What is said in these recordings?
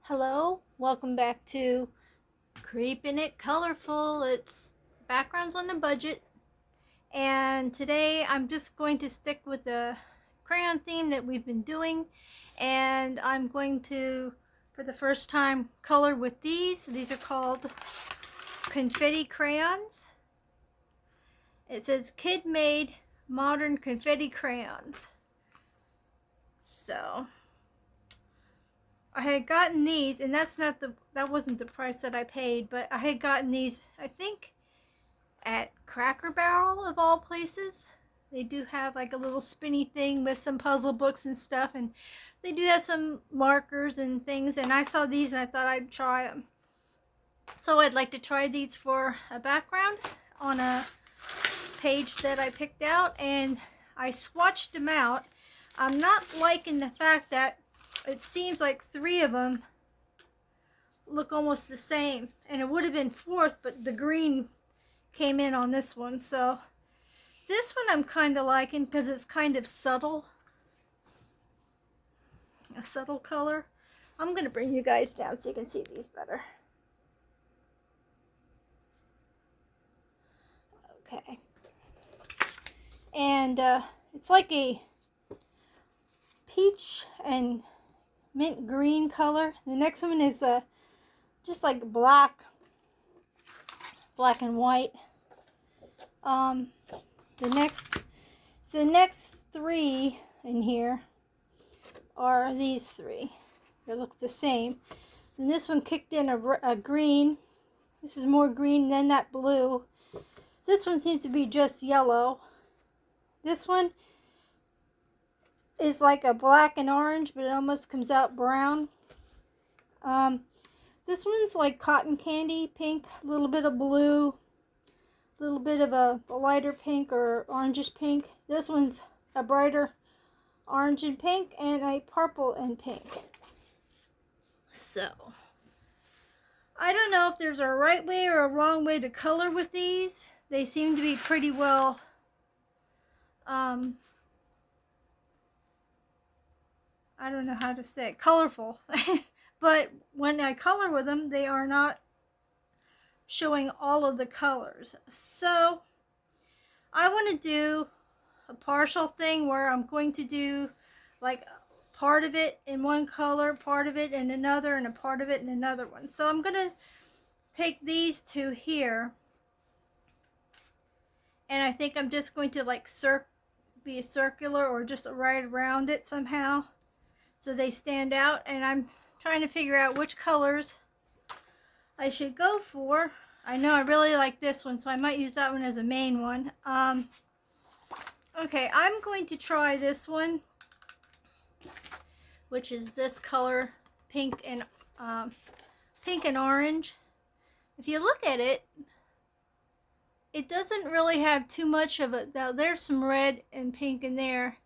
Hello, welcome back to Creeping It Colorful. It's backgrounds on the budget, and today I'm just going to stick with the crayon theme that we've been doing, and I'm going to, for the first time, color with these. These are called Confetti Crayons. It says Kid Made Modern Confetti Crayons. So I had gotten these, and that wasn't the price that I paid, but I had gotten these, I think, at Cracker Barrel of all places. They do have like a little spinny thing with some puzzle books and stuff, and they do have some markers and things, and I saw these and I thought I'd try them. So I'd like to try these for a background on a page that I picked out, and I swatched them out. I'm not liking the fact that it seems like three of them look almost the same, and it would have been fourth, but the green came in on this one. So this one I'm kind of liking because it's kind of subtle, a subtle color. I'm going to bring you guys down so you can see these better. Okay. And it's like a peach and mint green color. The next one is just like black and white. The next three in here are these three. They look the same. And this one kicked in a green. This is more green than that blue. This one seems to be just yellow. This one is like a black and orange, but it almost comes out brown. This one's like cotton candy pink, a little bit of blue, a little bit of a lighter pink or orangish pink. This one's a brighter orange and pink, and a purple and pink. So I don't know if there's a right way or a wrong way to color with these. They seem to be pretty well I don't know how to say it, colorful. But when I color with them, they are not showing all of the colors. So I want to do a partial thing where I'm going to do like part of it in one color, part of it in another, and a part of it in another one. So I'm going to take these two here, and I think I'm just going to like be a circular or just right around it somehow so they stand out, and I'm trying to figure out which colors I should go for. I know I really like this one, so I might use that one as a main one. Okay, I'm going to try this one, which is this color, pink and orange. If you look at it, it doesn't really have too much of it. Now, there's some red and pink in there.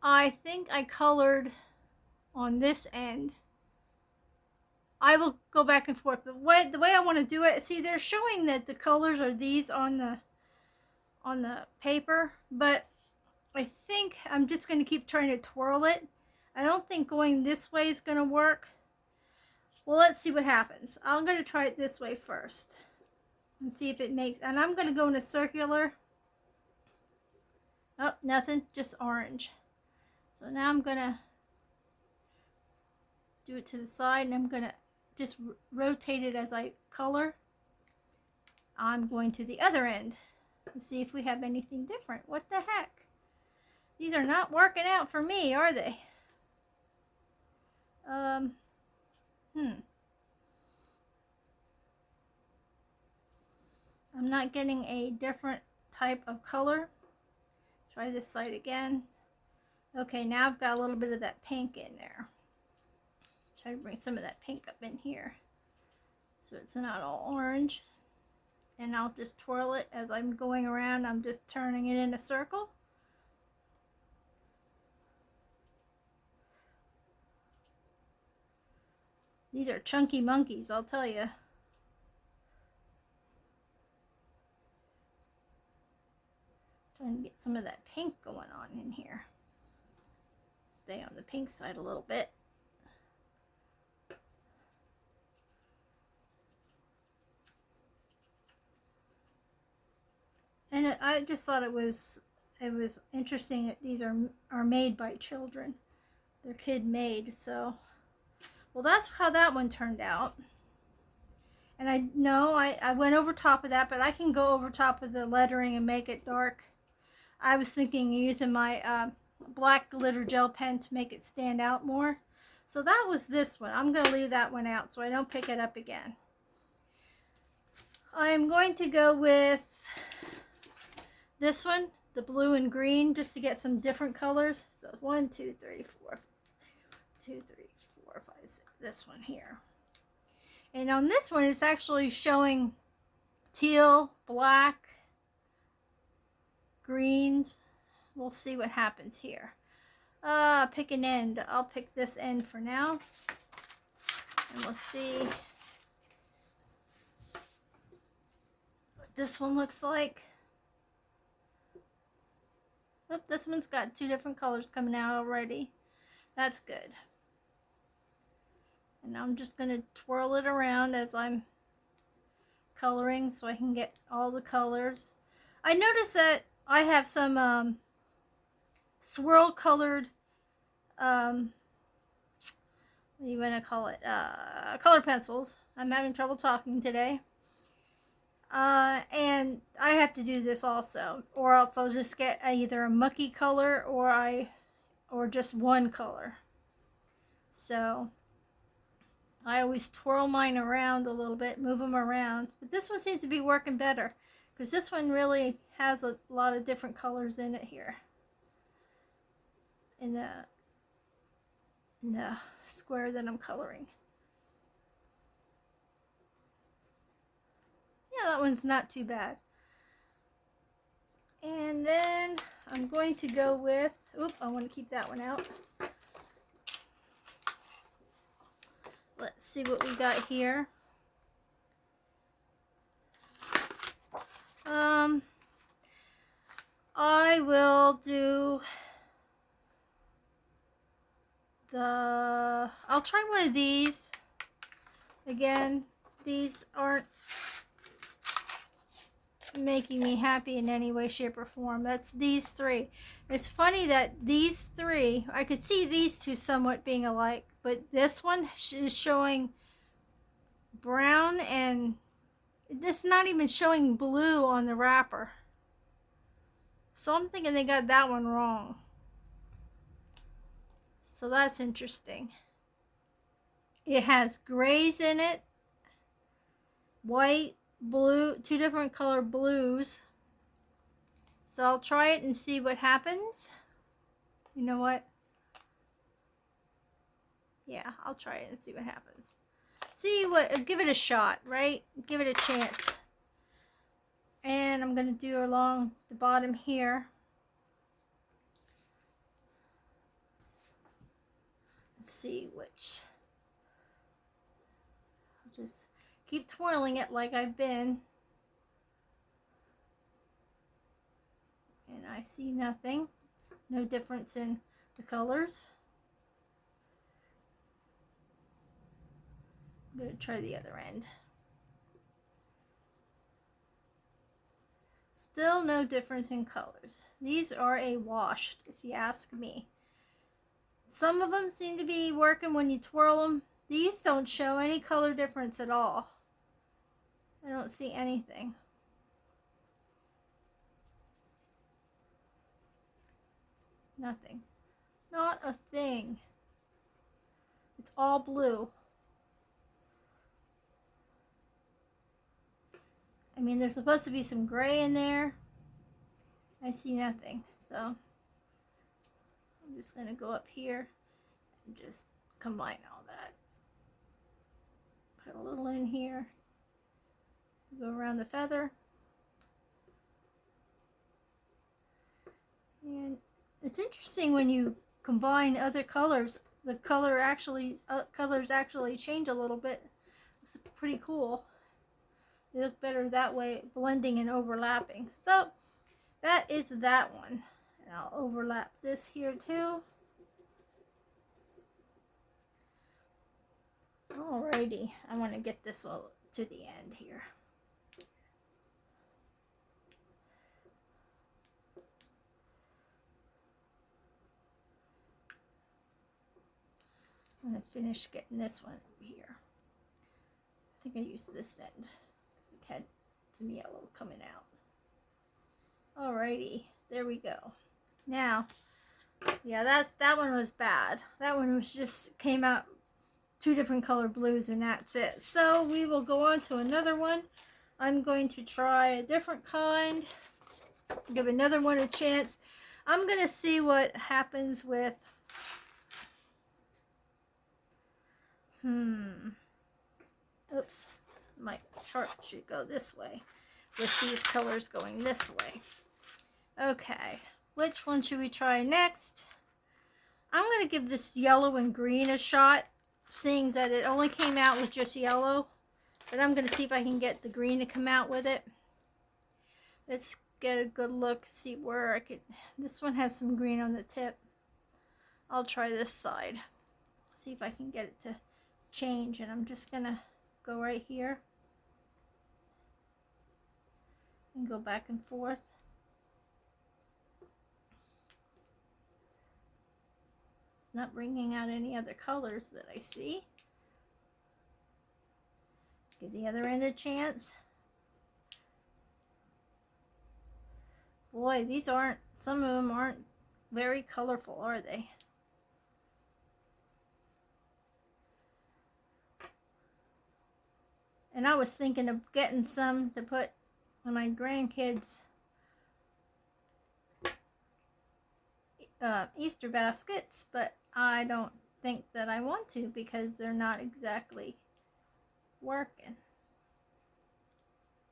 I think I colored on this end. I will go back and forth, but the way I want to do it, see, they're showing that the colors are these on the paper, but I think I'm just going to keep trying to twirl it. I don't think going this way is going to work. Well, let's see what happens. I'm going to try it this way first and see if it makes, and I'm going to go in a circular. Oh, nothing, just orange. So now I'm going to do it to the side, and I'm going to just rotate it as I color. I'm going to the other end to see if we have anything different. What the heck? These are not working out for me, are they? I'm not getting a different type of color. Try this side again. Okay, now I've got a little bit of that pink in there. Try to bring some of that pink up in here so it's not all orange. And I'll just twirl it as I'm going around. I'm just turning it in a circle. These are chunky monkeys, I'll tell you. Trying to get some of that pink going on in here. Stay on the pink side a little bit. And I just thought it was interesting that these are made by children. They're kid made. So, well, that's how that one turned out. And I know I went over top of that, but I can go over top of the lettering and make it dark. I was thinking using my black glitter gel pen to make it stand out more. So that was this one. I'm going to leave that one out so I don't pick it up again. I'm going to go with this one, the blue and green, just to get some different colors. So 1, 2, 3, 4, 2, 3, 4, 5, 6. This one here. And on this one, it's actually showing teal, black, greens. We'll see what happens here. Pick an end. I'll pick this end for now. And we'll see what this one looks like. Oh, this one's got 2 different colors coming out already. That's good. And I'm just going to twirl it around as I'm coloring so I can get all the colors. I noticed that I have some swirl colored, what do you want to call it, color pencils. I'm having trouble talking today. And I have to do this also, or else I'll just get either a mucky color or just one color. So I always twirl mine around a little bit, move them around. But this one seems to be working better because this one really has a lot of different colors in it here. In the square that I'm coloring. Yeah, that one's not too bad. And then I'm going to go with, I want to keep that one out. Let's see what we got here. I will do I'll try one of these. Again, these aren't making me happy in any way, shape, or form. That's these 3. It's funny that these 3, I could see these 2 somewhat being alike, but this one is showing brown and it's not even showing blue on the wrapper. So I'm thinking they got that one wrong. So that's interesting. It has grays in it, white, blue, 2 different color blues. So I'll try it and see what happens. You know what? Yeah, I'll try it and see what happens. Give it a shot, right? Give it a chance. And I'm going to do along the bottom here. Let's see which. I'll just keep twirling it like I've been. And I see nothing. No difference in the colors. I'm going to try the other end. Still no difference in colors. These are a wash, if you ask me. Some of them seem to be working when you twirl them. These don't show any color difference at all. I don't see anything. Nothing. Not a thing. It's all blue. I mean, there's supposed to be some gray in there. I see nothing. So I'm just going to go up here and just combine all that. Put a little in here. Go around the feather. And it's interesting when you combine other colors, the colors actually change a little bit. It's pretty cool. They look better that way, blending and overlapping. So that is that one. And I'll overlap this here too. Alrighty, I want to get this one to the end here. I'm going to finish getting this one over here. I think I used this end because it had some yellow coming out. Alrighty, there we go. Now, yeah, that one was bad. That one was just came out 2 different color blues and that's it. So we will go on to another one. I'm going to try a different kind. Give another one a chance. I'm going to see what happens with oops, my chart should go this way with these colors going this way. Okay, which one should we try next? I'm going to give this yellow and green a shot, seeing that it only came out with just yellow. But I'm going to see if I can get the green to come out with it. Let's get a good look, see where I could. This one has some green on the tip. I'll try this side. See if I can get it to change. And I'm just going to go right here and go back and forth. It's not bringing out any other colors that I see. Give the other end a chance. Boy, these aren't, some of them aren't very colorful, are they? And I was thinking of getting some to put on my grandkids' Easter baskets, but I don't think that I want to because they're not exactly working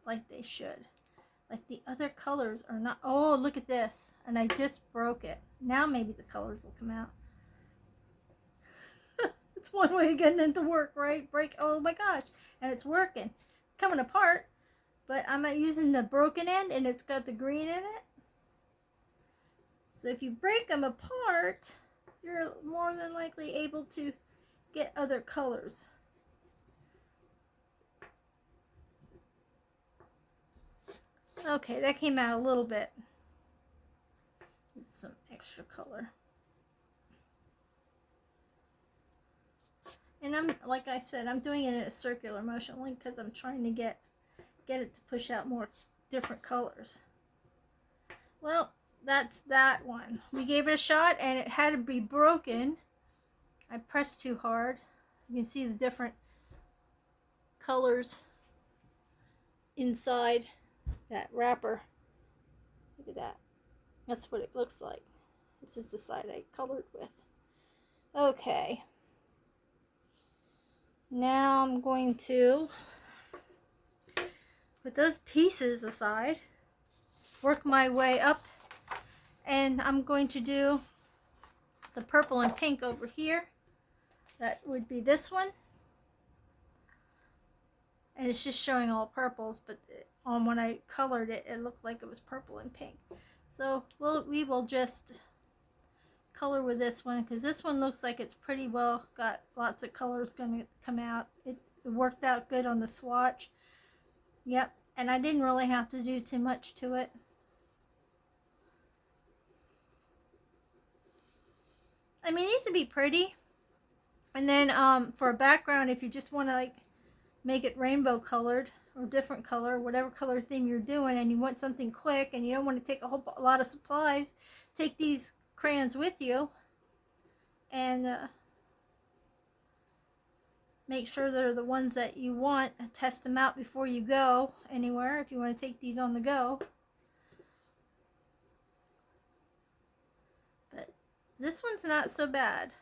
like they should. Like the other colors are not. Oh, look at this. And I just broke it. Now maybe the colors will come out. It's one way of getting into work, right? Break. Oh my gosh. And it's working. It's coming apart. But I'm not using the broken end and it's got the green in it. So if you break them apart, you're more than likely able to get other colors. Okay, that came out a little bit with some extra color. And I'm, like I said, I'm doing it in a circular motion only because I'm trying to get it to push out more different colors. Well, that's that one. We gave it a shot and it had to be broken. I pressed too hard. You can see the different colors inside that wrapper. Look at that. That's what it looks like. This is the side I colored with. Okay. Now I'm going to put those pieces aside, work my way up, and I'm going to do the purple and pink over here. That would be this one. And it's just showing all purples, but when I colored it, it looked like it was purple and pink. So we will just color with this one because this one looks like it's pretty well got lots of colors going to come out. It worked out good on the swatch. Yep, and I didn't really have to do too much to it. I mean, these would be pretty. And then for a background, if you just want to like make it rainbow colored or different color, whatever color theme you're doing, and you want something quick and you don't want to take a lot of supplies, take these crayons with you and make sure they're the ones that you want. Test them out before you go anywhere if you want to take these on the go. But this one's not so bad.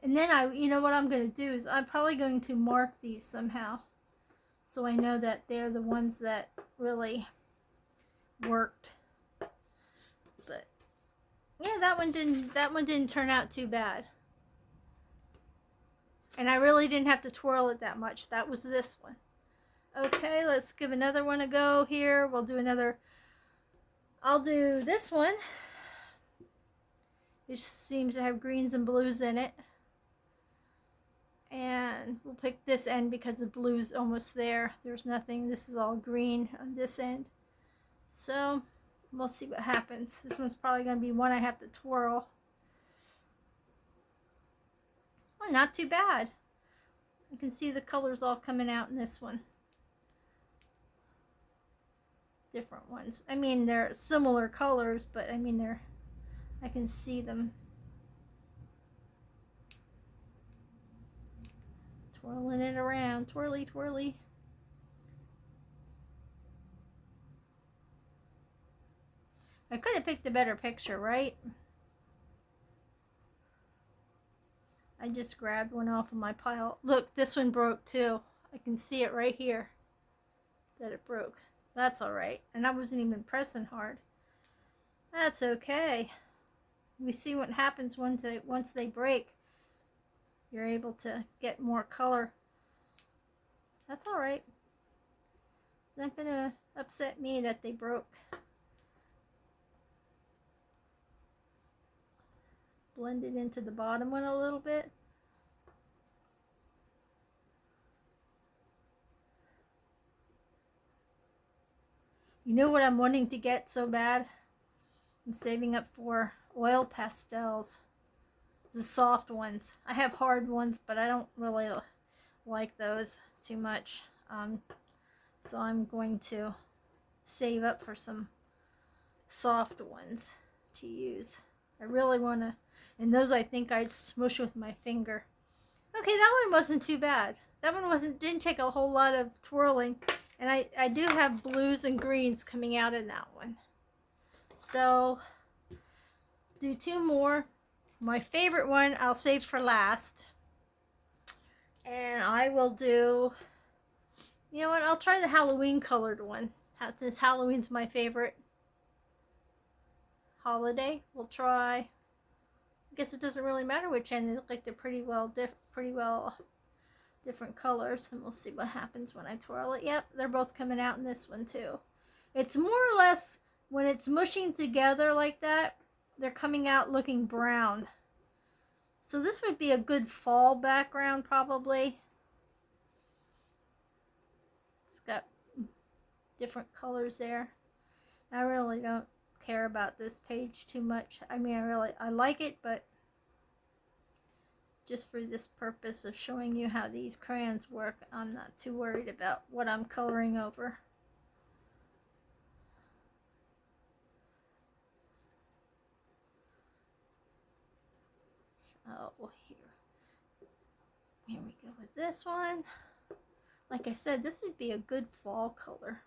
And then you know what I'm going to do is I'm probably going to mark these somehow so I know that they're the ones that really worked. But yeah, that one didn't turn out too bad. And I really didn't have to twirl it that much. That was this one. Okay, let's give another one a go here. We'll do another. I'll do this one. It seems to have greens and blues in it. And we'll pick this end because the blue's almost there. There's nothing. This is all green on this end. So we'll see what happens. This one's probably going to be one I have to twirl. not too bad. I can see the colors all coming out in this one. Different ones. I mean, they're similar colors, but I mean, I can see them. Twirling it around, twirly, twirly. I could have picked a better picture, right? I just grabbed one off of my pile. Look, this one broke too. I can see it right here that it broke. That's all right. And I wasn't even pressing hard. That's okay. We see what happens once they break. You're able to get more color. That's all right. It's not gonna upset me that they broke. Blend it into the bottom one a little bit. You know what I'm wanting to get so bad? I'm saving up for oil pastels. The soft ones. I have hard ones, but I don't really like those too much. So I'm going to save up for some soft ones to use. I really want to, and those I think I'd smush with my finger. Okay, that one wasn't too bad. That one didn't take a whole lot of twirling. And I do have blues and greens coming out in that one. So, do two more. My favorite one I'll save for last. And I will do, you know what, I'll try the Halloween colored one. Since Halloween's my favorite holiday, we'll try. I guess it doesn't really matter which end. They look like they're pretty well different colors, and we'll see what happens when I twirl it. Yep, they're both coming out in this one too. It's more or less, when it's mushing together like that, they're coming out looking brown. So this would be a good fall background probably. It's got different colors there. I really don't care about this page too much. I mean, I like it, but just for this purpose of showing you how these crayons work, I'm not too worried about what I'm coloring over. So here we go with this one. Like I said, this would be a good fall color.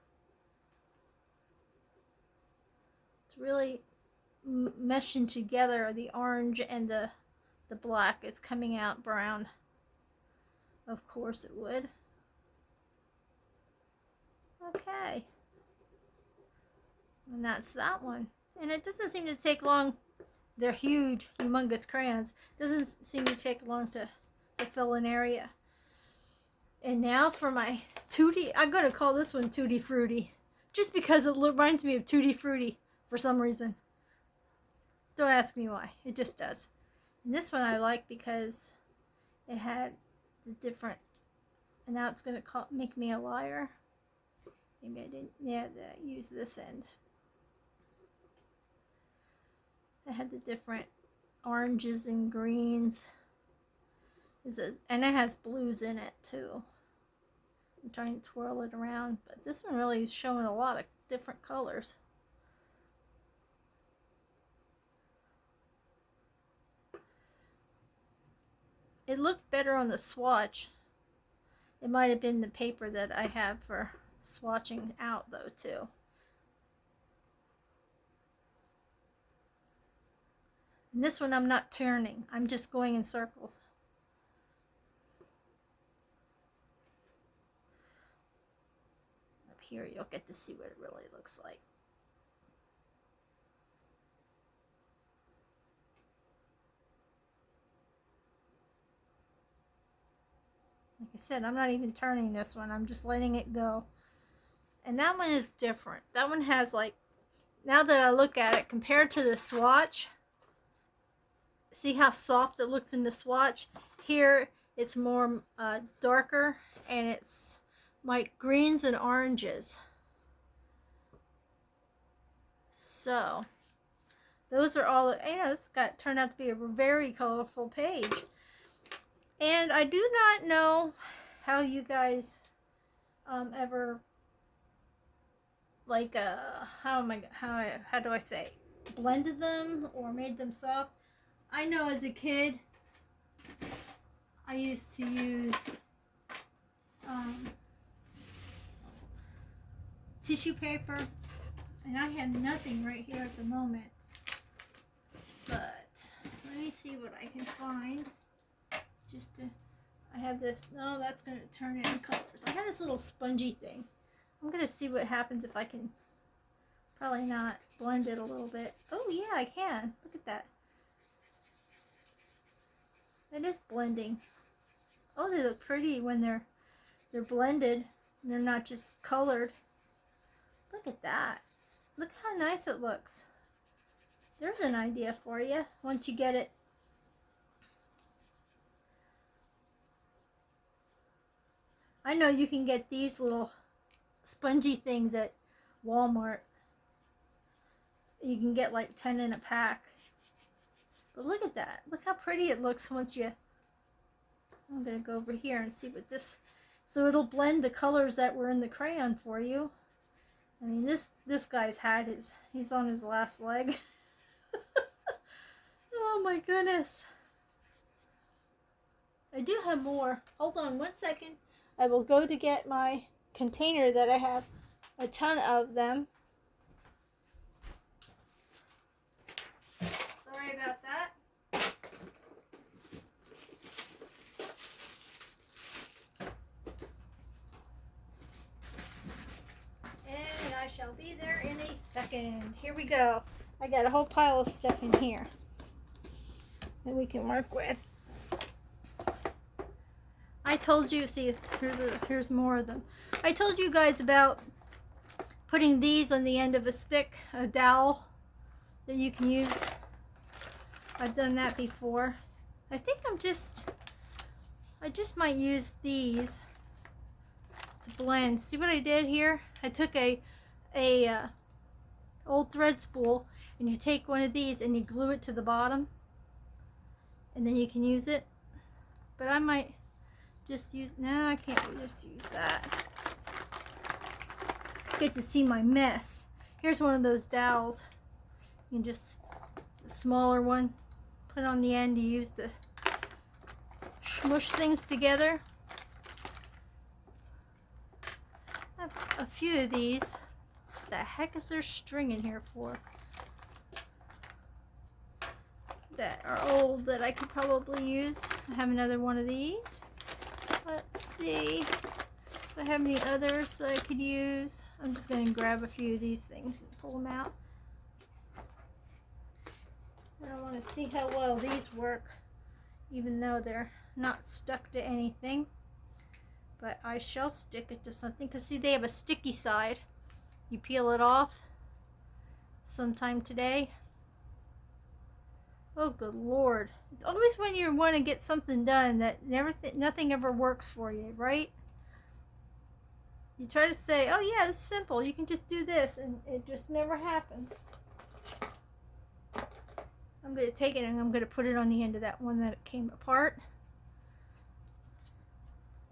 It's really meshing together, the orange and the black. It's coming out brown. Of course it would. Okay. And that's that one. And it doesn't seem to take long. They're huge, humongous crayons. Doesn't seem to take long to fill an area. And now for my Tutti. I'm going to call this one Tutti Frutti. Just because it reminds me of Tutti Frutti for some reason. Don't ask me why. It just does. And this one I like because it had the different, and now it's going to make me a liar. Maybe I didn't, use this end. It had the different oranges and greens. And it has blues in it too. I'm trying to twirl it around, but this one really is showing a lot of different colors. It looked better on the swatch. It might have been the paper that I have for swatching out though too. And this one I'm not turning. I'm just going in circles. Up here you'll get to see what it really looks like. Like I said, I'm not even turning this one. I'm just letting it go. And that one is different. That one has like, now that I look at it, compared to the swatch, see how soft it looks in the swatch? Here, it's more darker, and it's like greens and oranges. So, those are all, this turned out to be a very colorful page. And I do not know how you guys ever like how do I say, blended them or made them soft. I know as a kid I used to use tissue paper, and I have nothing right here at the moment, but let me see what I can find. Just to, I have this, no, that's going to turn it in colors. I have this little spongy thing. I'm going to see what happens if I can, probably not, blend it a little bit. Oh yeah, I can. Look at that. It is blending. Oh, they look pretty when they're blended. They're not just colored. Look at that. Look how nice it looks. There's an idea for you once you get it. I know you can get these little spongy things at Walmart. You can get like 10 in a pack. But look at that. Look how pretty it looks once you... I'm going to go over here and see what this... So it'll blend the colors that were in the crayon for you. I mean, this guy's had his... He's on his last leg. Oh my goodness. I do have more. Hold on one second. I will go to get my container that I have a ton of them. Sorry about that. And I shall be there in a second. Here we go. I got a whole pile of stuff in here that we can work with. I told you, see, here's more of them. I told you guys about putting these on the end of a stick, a dowel that you can use. I've done that before. I think I just might use these to blend. See what I did here? I took a old thread spool, and you take one of these and you glue it to the bottom, and then you can use it. But I might just use, no, I can't just use that. Get to see my mess. Here's one of those dowels. You can just, the smaller one, put on the end to use to smush things together. I have a few of these. What the heck is there string in here for? That are old that I could probably use. I have another one of these. Let's see if I have any others that I could use. I'm just going to grab a few of these things and pull them out. I want to see how well these work, even though they're not stuck to anything. But I shall stick it to something, because see, they have a sticky side. You peel it off sometime today. Oh, good Lord. It's always when you want to get something done that nothing ever works for you, right? You try to say, oh yeah, it's simple. You can just do this, and it just never happens. I'm going to take it and I'm going to put it on the end of that one that came apart.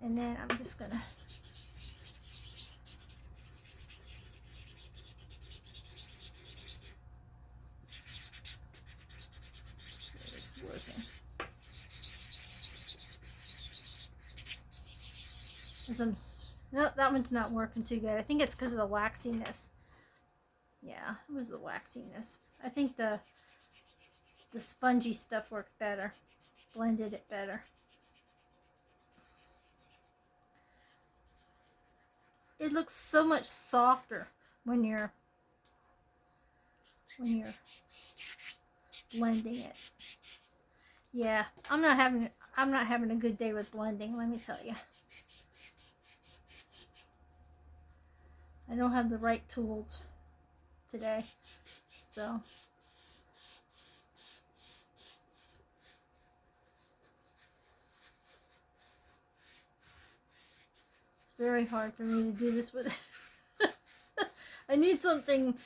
And then I'm just going to... No, that one's not working too good. I think it's because of the waxiness. Yeah, it was the waxiness. I think the spongy stuff worked better. Blended it better. It looks so much softer when you're blending it. Yeah, I'm not having a good day with blending, let me tell you. I don't have the right tools today, so it's very hard for me to do this with. I need something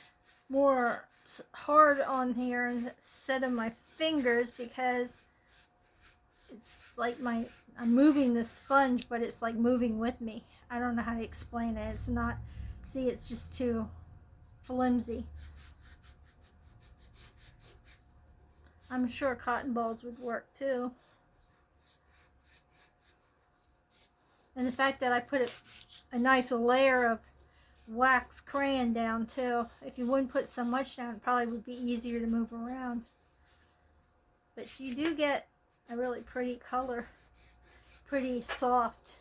more hard on here instead of my fingers, because it's like I'm moving the sponge, but it's like moving with me. I don't know how to explain it. It's not, see, it's just too flimsy. I'm sure cotton balls would work too. And the fact that I put a nice layer of wax crayon down too. If you wouldn't put so much down, it probably would be easier to move around. But you do get a really pretty color. Pretty soft.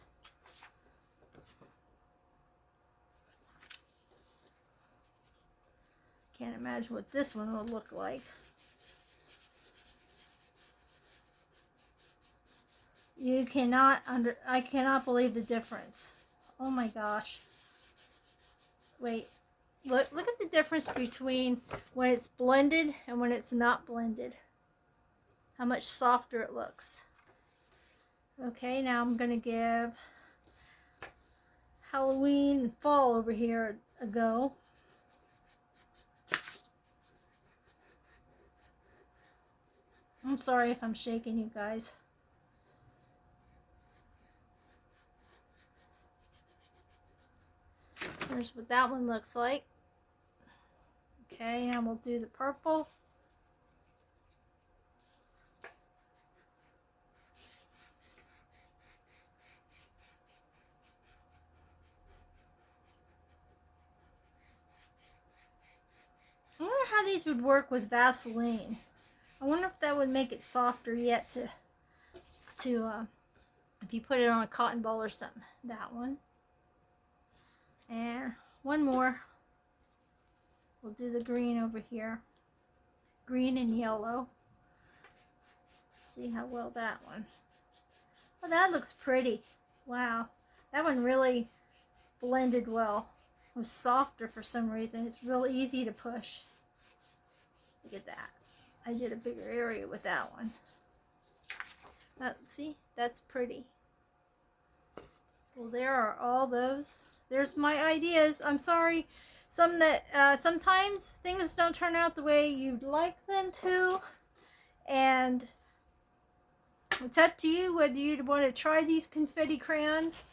Can't imagine what this one will look like. I cannot believe the difference. Oh my gosh. Wait, look at the difference between when it's blended and when it's not blended. How much softer it looks. Okay, now I'm gonna give Halloween and fall over here a go. I'm sorry if I'm shaking you guys. Here's what that one looks like. Okay, and we'll do the purple. I wonder how these would work with Vaseline. I wonder if that would make it softer yet to if you put it on a cotton ball or something. That one. And one more. We'll do the green over here. Green and yellow. See how well that one. Oh, that looks pretty. Wow. That one really blended well. It was softer for some reason. It's real easy to push. Look at that. I did a bigger area with that one. See? That's pretty. Well, there are all those. There's my ideas. I'm sorry. Sometimes things don't turn out the way you'd like them to. And it's up to you whether you'd want to try these confetti crayons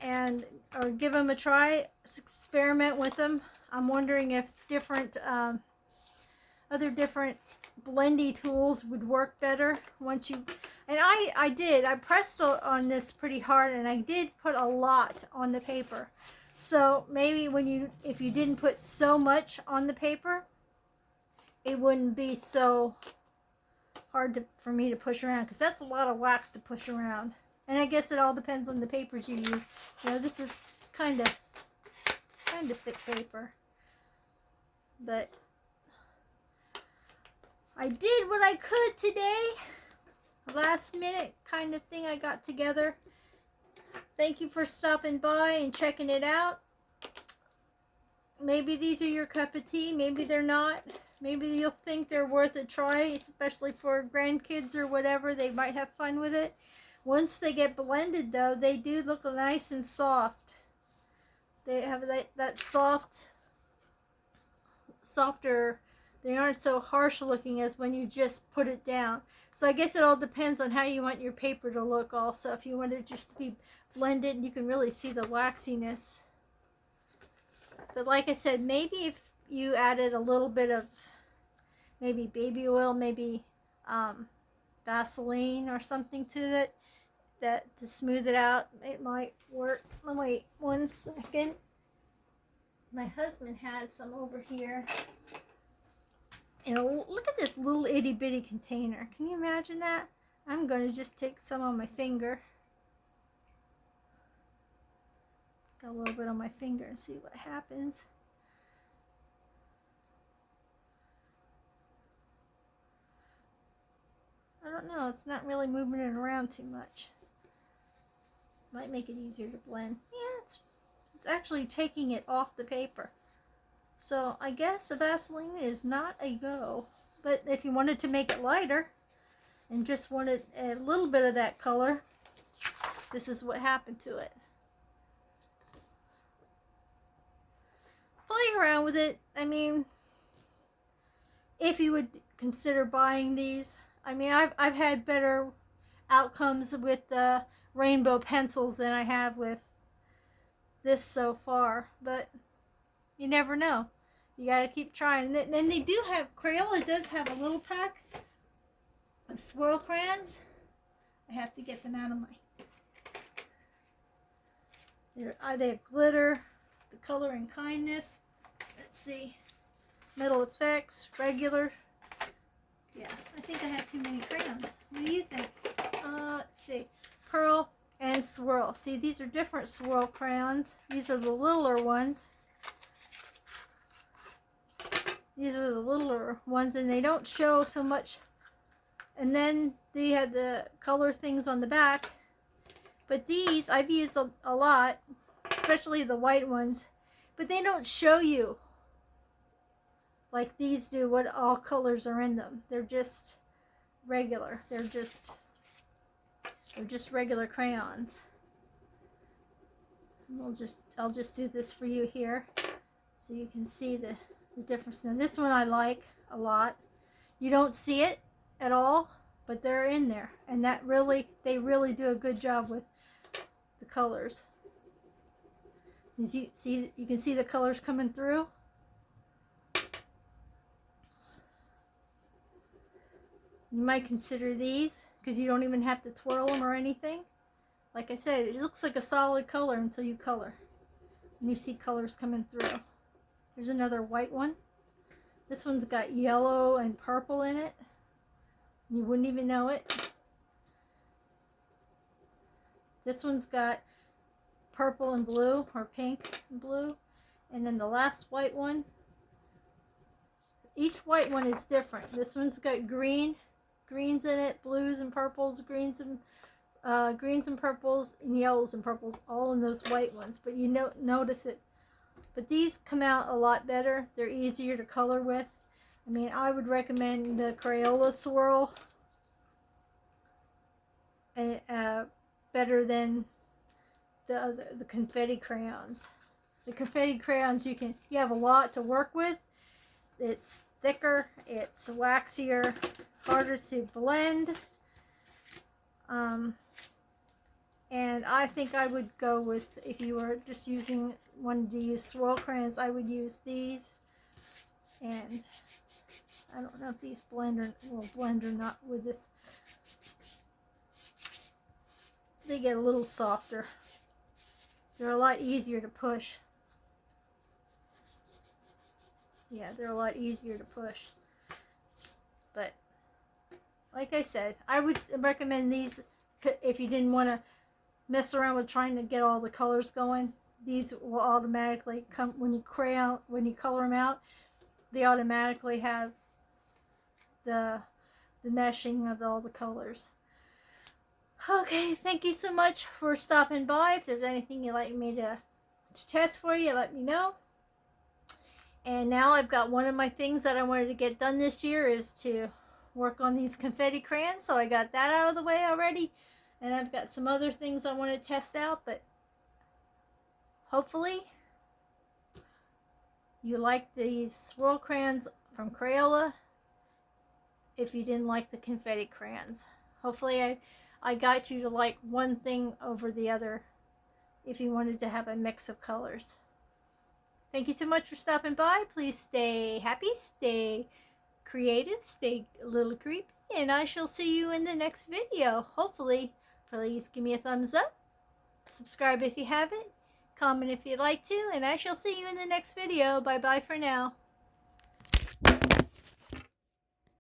or give them a try, experiment with them. I'm wondering if other different blendy tools would work better once you. And I pressed on this pretty hard, and I did put a lot on the paper. So maybe if you didn't put so much on the paper, it wouldn't be so hard for me to push around, because that's a lot of wax to push around. And I guess it all depends on the papers you use. You know, this is kind of thick paper, but I did what I could today. Last minute kind of thing I got together. Thank you for stopping by and checking it out. Maybe these are your cup of tea. Maybe they're not. Maybe you'll think they're worth a try, especially for grandkids or whatever. They might have fun with it. Once they get blended, though, they do look nice and soft. They have that softer. They aren't so harsh looking as when you just put it down. So I guess it all depends on how you want your paper to look also. If you want it just to be blended, you can really see the waxiness. But like I said, maybe if you added a little bit of maybe baby oil, maybe Vaseline or something to it, to smooth it out, it might work. Wait 1 second. My husband had some over here. And look at this little itty bitty container. Can you imagine that? I'm going to just take some on my finger. Got a little bit on my finger and see what happens. I don't know. It's not really moving it around too much. Might make it easier to blend. Yeah, it's actually taking it off the paper. So I guess a Vaseline is not a go. But if you wanted to make it lighter and just wanted a little bit of that color, this is what happened to it. Play around with it. I mean, if you would consider buying these, I mean, I've had better outcomes with the rainbow pencils than I have with this so far, but you never know. You gotta keep trying. And then they do have, Crayola does have a little pack of swirl crayons. I have to get them out of my, they have glitter, the color and kindness. Let's see, metal effects, regular. Yeah, I think I have too many crayons. What do you think? Let's see, pearl and swirl. See, these are different swirl crayons. These are the littler ones. These are the littler ones, and they don't show so much. And then they had the color things on the back. But these I've used a lot, especially the white ones. But they don't show you like these do what all colors are in them. They're just regular. They're just regular crayons. I'll just do this for you here so you can see the difference. Now this one I like a lot. You don't see it at all, but they're in there, and they really do a good job with the colors. As you can see the colors coming through. You might consider these because you don't even have to twirl them or anything. Like I said, it looks like a solid color until you color, and you see colors coming through. Here's another white one. This one's got yellow and purple in it. You wouldn't even know it. This one's got purple and blue, or pink and blue. And then the last white one, each white one is different. This one's got greens in it, blues and purples, greens and purples, and yellows and purples, all in those white ones. But you notice it. But these come out a lot better. They're easier to color with. I mean, I would recommend the Crayola swirl better than the confetti crayons. The confetti crayons, you have a lot to work with. It's thicker, it's waxier, harder to blend. And I think I would go with, if you were just wanted to use swirl crayons, I would use these. And I don't know if these will blend or not with this. They get a little softer. They're a lot easier to push. Yeah, they're a lot easier to push. But like I said, I would recommend these if you didn't want to mess around with trying to get all the colors going. These will automatically come when you color them out. They automatically have the meshing of all the colors. Okay, thank you so much for stopping by. If there's anything you'd like me to test for you, let me know. And now I've got one of my things that I wanted to get done this year is to work on these confetti crayons. So I got that out of the way already. And I've got some other things I want to test out, but hopefully you like these swirl crayons from Crayola if you didn't like the confetti crayons. Hopefully I got you to like one thing over the other if you wanted to have a mix of colors. Thank you so much for stopping by. Please stay happy, stay creative, stay a little creepy, and I shall see you in the next video. Hopefully, please give me a thumbs up, subscribe if you haven't, comment if you'd like to, and I shall see you in the next video. Bye bye for now.